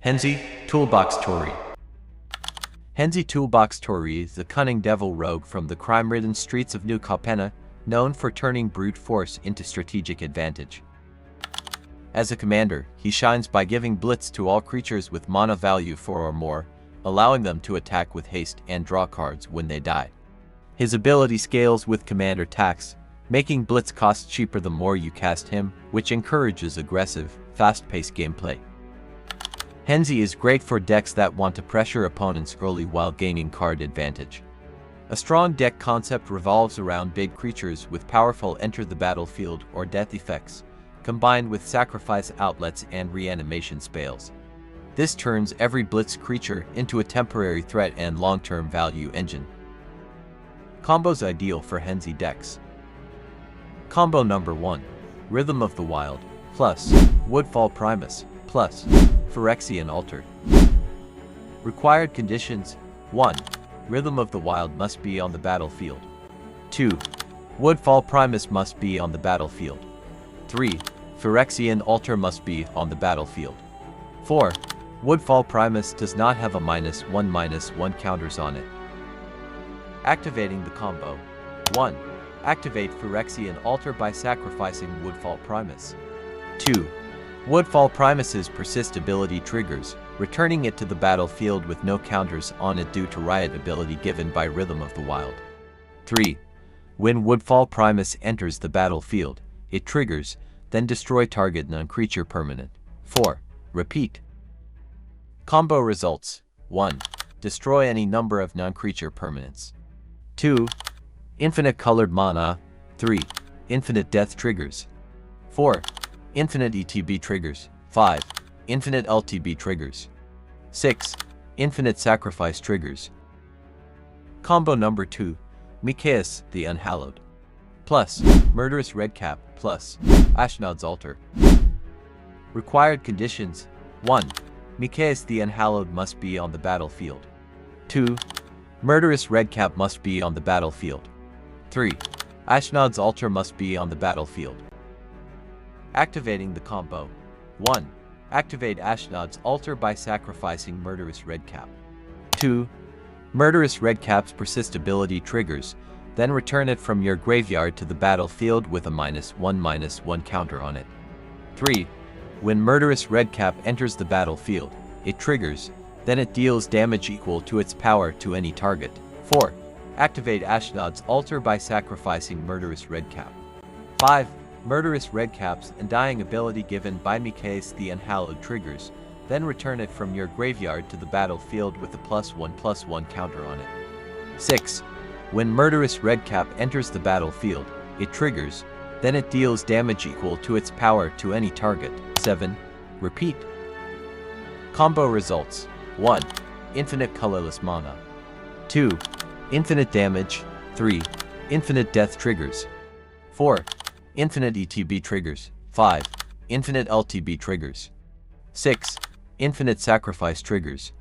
HENZI, Toolbox Torre. HENZI Toolbox Torre is the cunning devil rogue from the crime-ridden streets of New Capenna, known for turning brute force into strategic advantage. As a commander, he shines by giving blitz to all creatures with mana value 4 or more, allowing them to attack with haste and draw cards when they die. His ability scales with commander tax, making blitz cost cheaper the more you cast him, which encourages aggressive, fast-paced gameplay. HENZI is great for decks that want to pressure opponents early while gaining card advantage. A strong deck concept revolves around big creatures with powerful enter the battlefield or death effects, combined with sacrifice outlets and reanimation spells. This turns every blitz creature into a temporary threat and long-term value engine. Combos ideal for HENZI decks. Combo number 1. Rhythm of the Wild, plus Woodfall Primus, plus Phyrexian Altar. Required conditions: 1. Rhythm of the Wild must be on the battlefield. 2. Woodfall Primus must be on the battlefield. 3. Phyrexian Altar must be on the battlefield. 4. Woodfall Primus does not have a -1/-1 counters on it. Activating the combo. 1. Activate Phyrexian Altar by sacrificing Woodfall Primus. 2. Woodfall Primus's persist ability triggers, returning it to the battlefield with no counters on it due to riot ability given by Rhythm of the Wild. 3. When Woodfall Primus enters the battlefield, it triggers, then destroy target non-creature permanent. 4. Repeat. Combo results: 1. Destroy any number of non-creature permanents. 2. Infinite colored mana. 3. Infinite death triggers. 4. Infinite ETB triggers. 5. Infinite LTB triggers. 6. Infinite sacrifice triggers. Combo number 2. Mikaeus, the Unhallowed, plus Murderous Redcap, plus Ashnod's Altar. Required conditions: 1. Mikaeus the Unhallowed must be on the battlefield. 2. Murderous Redcap must be on the battlefield. 3. Ashnod's Altar must be on the battlefield. Activating the combo. 1. Activate Ashnod's Altar by sacrificing Murderous Redcap. 2. Murderous Redcap's persist ability triggers, then return it from your graveyard to the battlefield with a -1/-1 counter on it. 3. When Murderous Redcap enters the battlefield, it triggers, then it deals damage equal to its power to any target. 4. Activate Ashnod's Altar by sacrificing Murderous Redcap. 5. Murderous Redcap's Undying ability given by Mikaeus the Unhallowed triggers, then return it from your graveyard to the battlefield with a +1/+1 counter on it. 6. When Murderous Redcap enters the battlefield, it triggers, then it deals damage equal to its power to any target. 7. Repeat. Combo results: 1. Infinite colorless mana. 2. Infinite damage. 3. Infinite death triggers. 4. Infinite ETB triggers. 5. Infinite LTB triggers. 6. Infinite sacrifice triggers.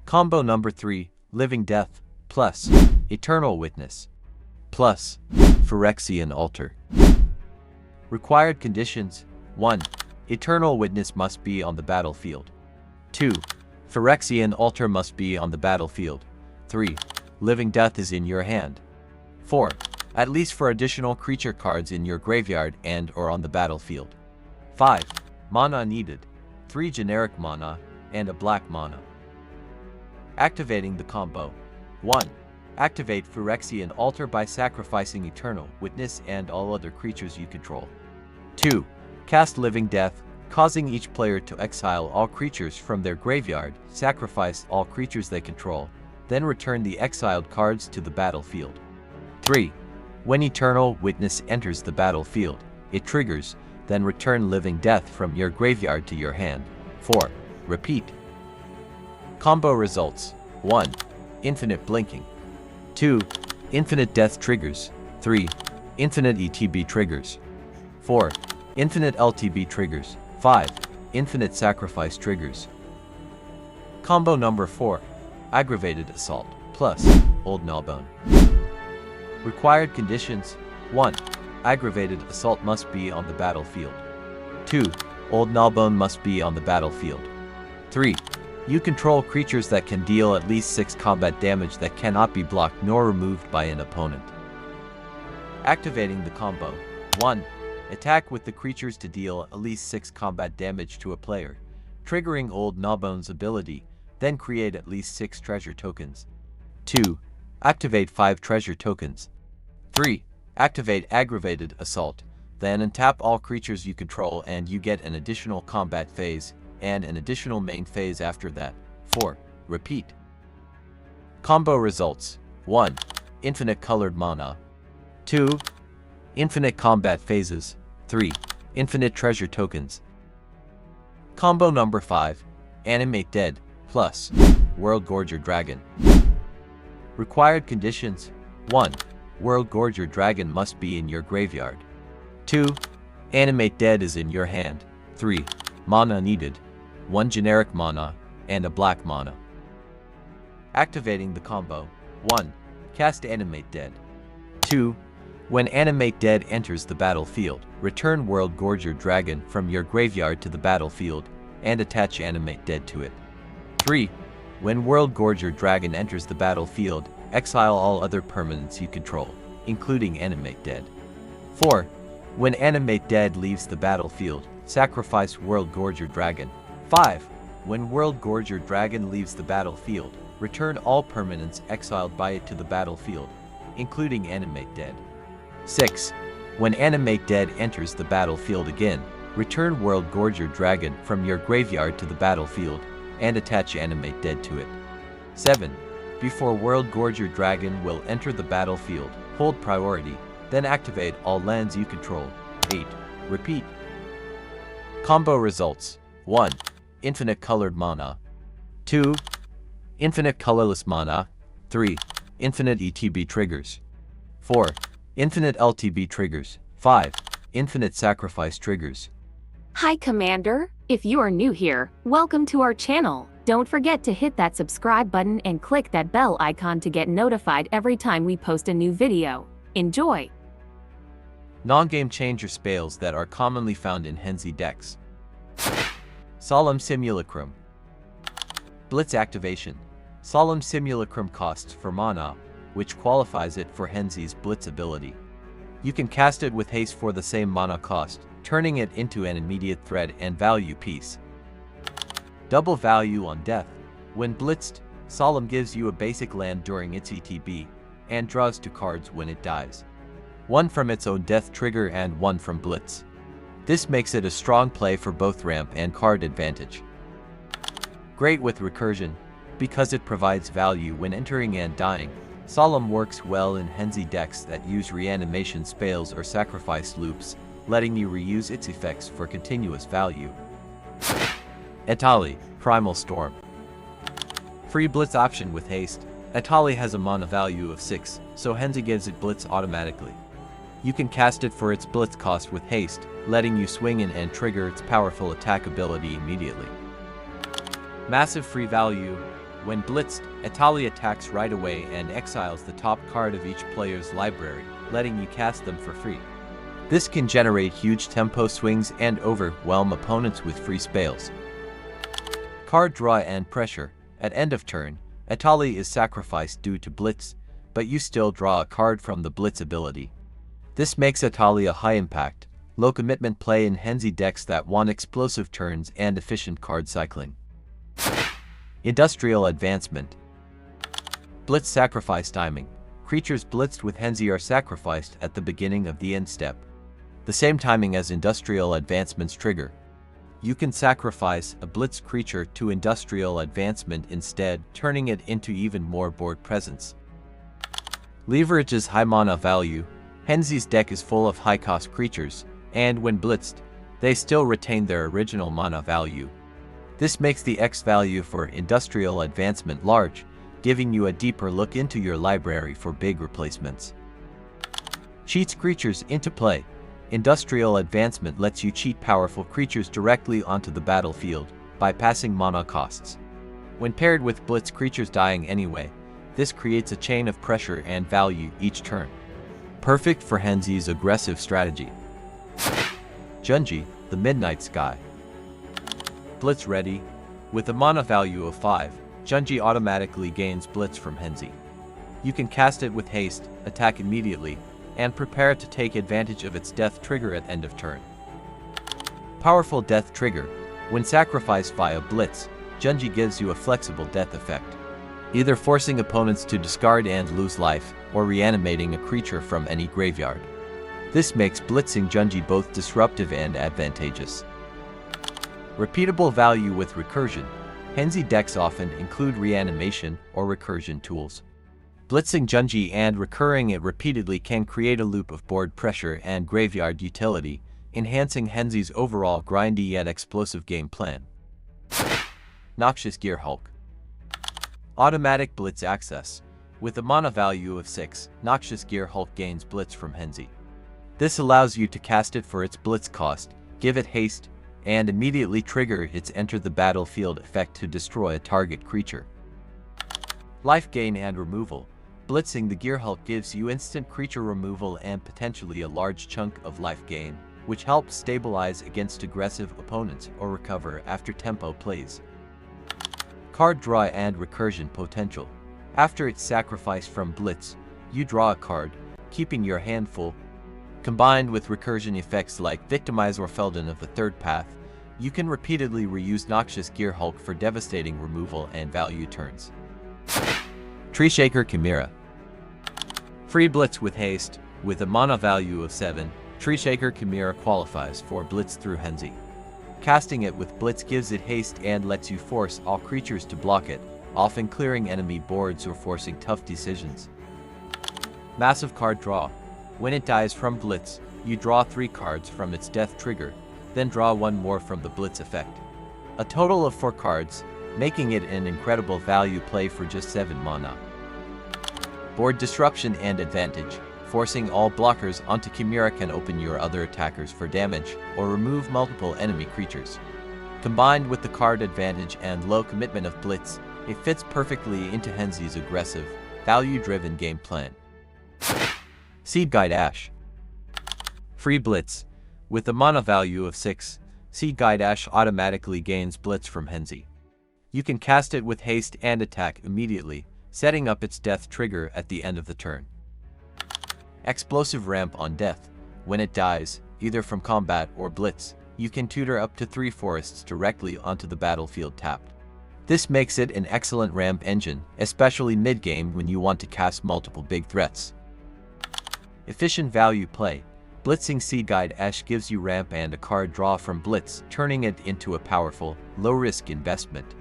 Combo number 3. Living Death, plus Eternal Witness, plus Phyrexian Altar. Required conditions: 1. Eternal Witness must be on the battlefield. 2. Phyrexian Altar must be on the battlefield. 3. Living Death is in your hand. 4. At least for additional creature cards in your graveyard and or on the battlefield. 5. Mana needed: 3 generic mana and a black mana. Activating the combo. 1. Activate Phyrexian Altar by sacrificing Eternal Witness and all other creatures you control. 2. Cast Living Death, causing each player to exile all creatures from their graveyard, sacrifice all creatures they control, then return the exiled cards to the battlefield. 3. When Eternal Witness enters the battlefield, it triggers, then return Living Death from your graveyard to your hand. 4. Repeat. Combo results: 1. Infinite Blinking. 2. Infinite Death triggers. 3. Infinite ETB triggers. 4. Infinite LTB triggers. 5. Infinite Sacrifice triggers. Combo number 4. Aggravated Assault, plus Old Gnawbone. Required conditions: 1. Aggravated Assault must be on the battlefield. 2. Old Gnawbone must be on the battlefield. 3. You control creatures that can deal at least 6 combat damage that cannot be blocked nor removed by an opponent. Activating the combo. 1. Attack with the creatures to deal at least 6 combat damage to a player, triggering old Gnawbone's ability, then create at least 6 treasure tokens. 2. Activate 5 treasure tokens. 3. Activate Aggravated Assault, then untap all creatures you control and you get an additional combat phase, and an additional main phase after that. 4. Repeat. Combo results. 1. Infinite colored mana. 2. Infinite combat phases. 3. Infinite treasure tokens. Combo number 5. Animate Dead, plus Worldgorger Dragon. Required conditions. 1. Worldgorger Dragon must be in your graveyard. 2. Animate Dead is in your hand. 3. Mana needed. 1 generic mana, and a black mana. Activating the combo. 1. Cast Animate Dead. 2. When Animate Dead enters the battlefield, return Worldgorger Dragon from your graveyard to the battlefield, and attach Animate Dead to it. 3. When Worldgorger Dragon enters the battlefield, exile all other permanents you control, including Animate Dead. 4. When Animate Dead leaves the battlefield, sacrifice Worldgorger Dragon. 5. When Worldgorger Dragon leaves the battlefield, return all permanents exiled by it to the battlefield, including Animate Dead. 6. When Animate Dead enters the battlefield again, return Worldgorger Dragon from your graveyard to the battlefield, and attach Animate Dead to it. 7. Before Worldgorger Dragon will enter the battlefield, hold priority, then activate all lands you control. 8. Repeat. Combo results. 1. Infinite colored mana. 2. Infinite colorless mana. 3. Infinite ETB triggers. 4. Infinite LTB triggers. 5. Infinite sacrifice triggers. Hi Commander, if you are new here, welcome to our channel. Don't forget to hit that subscribe button and click that bell icon to get notified every time we post a new video. Enjoy! Non-game changer spells that are commonly found in HENZI decks. Solemn Simulacrum. Blitz activation. Solemn Simulacrum costs for mana, which qualifies it for HENZI's Blitz ability. You can cast it with haste for the same mana cost, turning it into an immediate threat and value piece. Double value on death. When blitzed, Solemn gives you a basic land during its ETB, and draws 2 cards when it dies. 1 from its own death trigger and 1 from Blitz. This makes it a strong play for both ramp and card advantage. Great with recursion, because it provides value when entering and dying. Solemn works well in HENZI decks that use reanimation spells or sacrifice loops, letting you reuse its effects for continuous value. Etali, Primal Storm. Free Blitz option with haste. Etali has a mana value of 6, so HENZI gives it Blitz automatically. You can cast it for its Blitz cost with haste, letting you swing in and trigger its powerful attack ability immediately. Massive free value. When blitzed, Etali attacks right away and exiles the top card of each player's library, letting you cast them for free. This can generate huge tempo swings and overwhelm opponents with free spells. Card draw and pressure. At end of turn, Etali is sacrificed due to Blitz, but you still draw a card from the Blitz ability. This makes Etali a high-impact, low-commitment play in HENZI decks that want explosive turns and efficient card cycling. Industrial Advancement. Blitz sacrifice timing. Creatures blitzed with HENZI are sacrificed at the beginning of the end step, the same timing as Industrial Advancement's trigger. You can sacrifice a Blitz creature to Industrial Advancement instead, turning it into even more board presence. Leverages high mana value. HENZI's deck is full of high-cost creatures, and when blitzed, they still retain their original mana value. This makes the X value for Industrial Advancement large, giving you a deeper look into your library for big replacements. Cheats creatures into play. Industrial Advancement lets you cheat powerful creatures directly onto the battlefield, bypassing mana costs. When paired with Blitz creatures dying anyway, this creates a chain of pressure and value each turn. Perfect for HENZI's aggressive strategy. Junji, the Midnight Sky. Blitz ready. With a mana value of 5, Genji automatically gains Blitz from Henzie. You can cast it with haste, attack immediately, and prepare to take advantage of its death trigger at end of turn. Powerful death trigger. When sacrificed via Blitz, Genji gives you a flexible death effect, either forcing opponents to discard and lose life, or reanimating a creature from any graveyard. This makes blitzing Genji both disruptive and advantageous. Repeatable value with recursion. Henzie decks often include reanimation or recursion tools. Blitzing Genji and recurring it repeatedly can create a loop of board pressure and graveyard utility, enhancing Henzie's overall grindy yet explosive game plan. Noxious Gear Hulk. Automatic Blitz access. With a mana value of 6, Noxious Gear Hulk gains Blitz from Henzie. This allows you to cast it for its Blitz cost, give it haste, and immediately trigger its Enter the Battlefield effect to destroy a target creature. Life gain and removal. Blitzing the Gear Hulk gives you instant creature removal and potentially a large chunk of life gain, which helps stabilize against aggressive opponents or recover after tempo plays. Card draw and recursion potential. After its sacrifice from Blitz, you draw a card, keeping your hand full. Combined with recursion effects like Victimize or Felden of the Third Path, you can repeatedly reuse Noxious Gear Hulk for devastating removal and value turns. Tree Shaker Chimera. Free Blitz with haste. With a mana value of 7, Tree Shaker Chimera qualifies for Blitz through Henzie. Casting it with Blitz gives it haste and lets you force all creatures to block it, often clearing enemy boards or forcing tough decisions. Massive card draw. When it dies from Blitz, you draw 3 cards from its death trigger, then draw 1 more from the Blitz effect. A total of 4 cards, making it an incredible value play for just 7 mana. Board disruption and advantage. Forcing all blockers onto Chimera can open your other attackers for damage, or remove multiple enemy creatures. Combined with the card advantage and low commitment of Blitz, it fits perfectly into Henzie's aggressive, value-driven game plan. Seed Guide Ash. Free Blitz. With a mana value of 6, Seed Guide Ash automatically gains Blitz from Henzie. You can cast it with haste and attack immediately, setting up its death trigger at the end of the turn. Explosive Ramp on death. When it dies, either from combat or Blitz, you can tutor up to 3 forests directly onto the battlefield tapped. This makes it an excellent ramp engine, especially mid-game when you want to cast multiple big threats. Efficient value play. Blitzing Seed Guide Ash gives you ramp and a card draw from Blitz, turning it into a powerful, low-risk investment.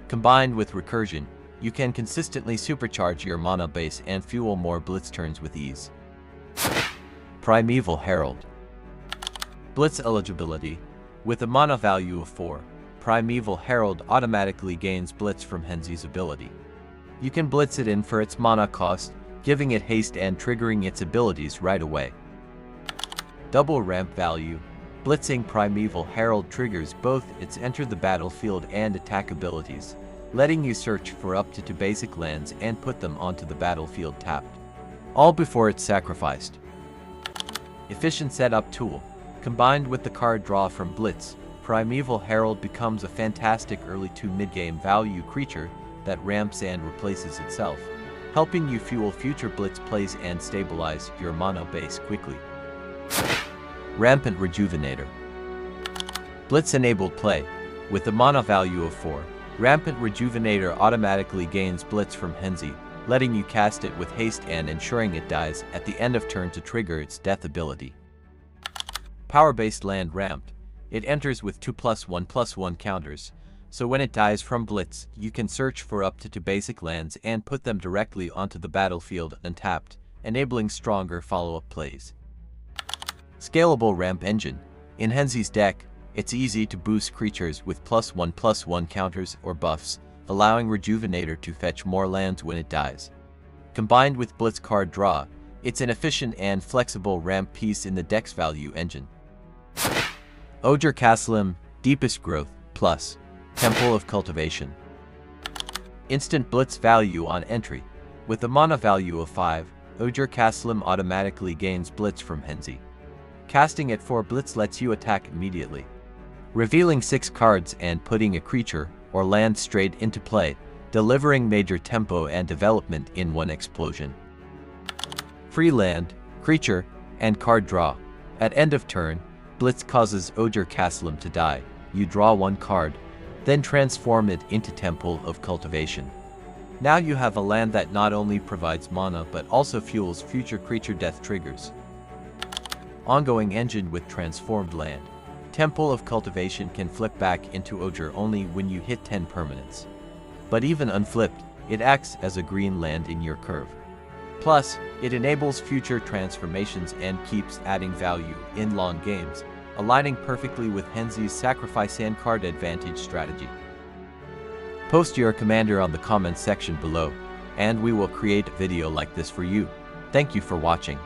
Combined with recursion, you can consistently supercharge your mana base and fuel more Blitz turns with ease. Primeval Herald. Blitz eligibility. With a mana value of 4, Primeval Herald automatically gains Blitz from Henzie's ability. You can Blitz it in for its mana cost, giving it haste and triggering its abilities right away. Double ramp value. Blitzing Primeval Herald triggers both its Enter the Battlefield and attack abilities, letting you search for up to 2 basic lands and put them onto the battlefield tapped, all before it's sacrificed. Efficient setup tool. Combined with the card draw from Blitz, Primeval Herald becomes a fantastic early to mid-game value creature that ramps and replaces itself, helping you fuel future Blitz plays and stabilize your mana base quickly. Rampant Rejuvenator. Blitz-enabled play. With a mana value of 4, Rampant Rejuvenator automatically gains Blitz from Henzie, letting you cast it with haste and ensuring it dies at the end of turn to trigger its death ability. Power-based land ramped. It enters with 2+1/+1 counters, so when it dies from Blitz, you can search for up to 2 basic lands and put them directly onto the battlefield untapped, enabling stronger follow-up plays. Scalable ramp engine. In Henzie's deck, it's easy to boost creatures with +1/+1 counters or buffs, allowing Rejuvenator to fetch more lands when it dies. Combined with Blitz card draw, it's an efficient and flexible ramp piece in the deck's value engine. Ogre Caslim, Deepest Growth, plus Temple of Cultivation. Instant Blitz value on entry. With a mana value of 5, Ogre Caslim automatically gains Blitz from Henzie. Casting it for Blitz lets you attack immediately. Revealing 6 cards and putting a creature or land straight into play, delivering major tempo and development in one explosion. Free land, creature, and card draw. At end of turn, Blitz causes Ogre Castlem to die. You draw one card, then transform it into Temple of Cultivation. Now you have a land that not only provides mana but also fuels future creature death triggers. Ongoing engine with transformed land. Temple of Cultivation can flip back into Ogre only when you hit 10 permanents. But even unflipped, it acts as a green land in your curve. Plus, it enables future transformations and keeps adding value in long games, aligning perfectly with Henzi's sacrifice and card advantage strategy. Post your commander on the comments section below, and we will create a video like this for you. Thank you for watching.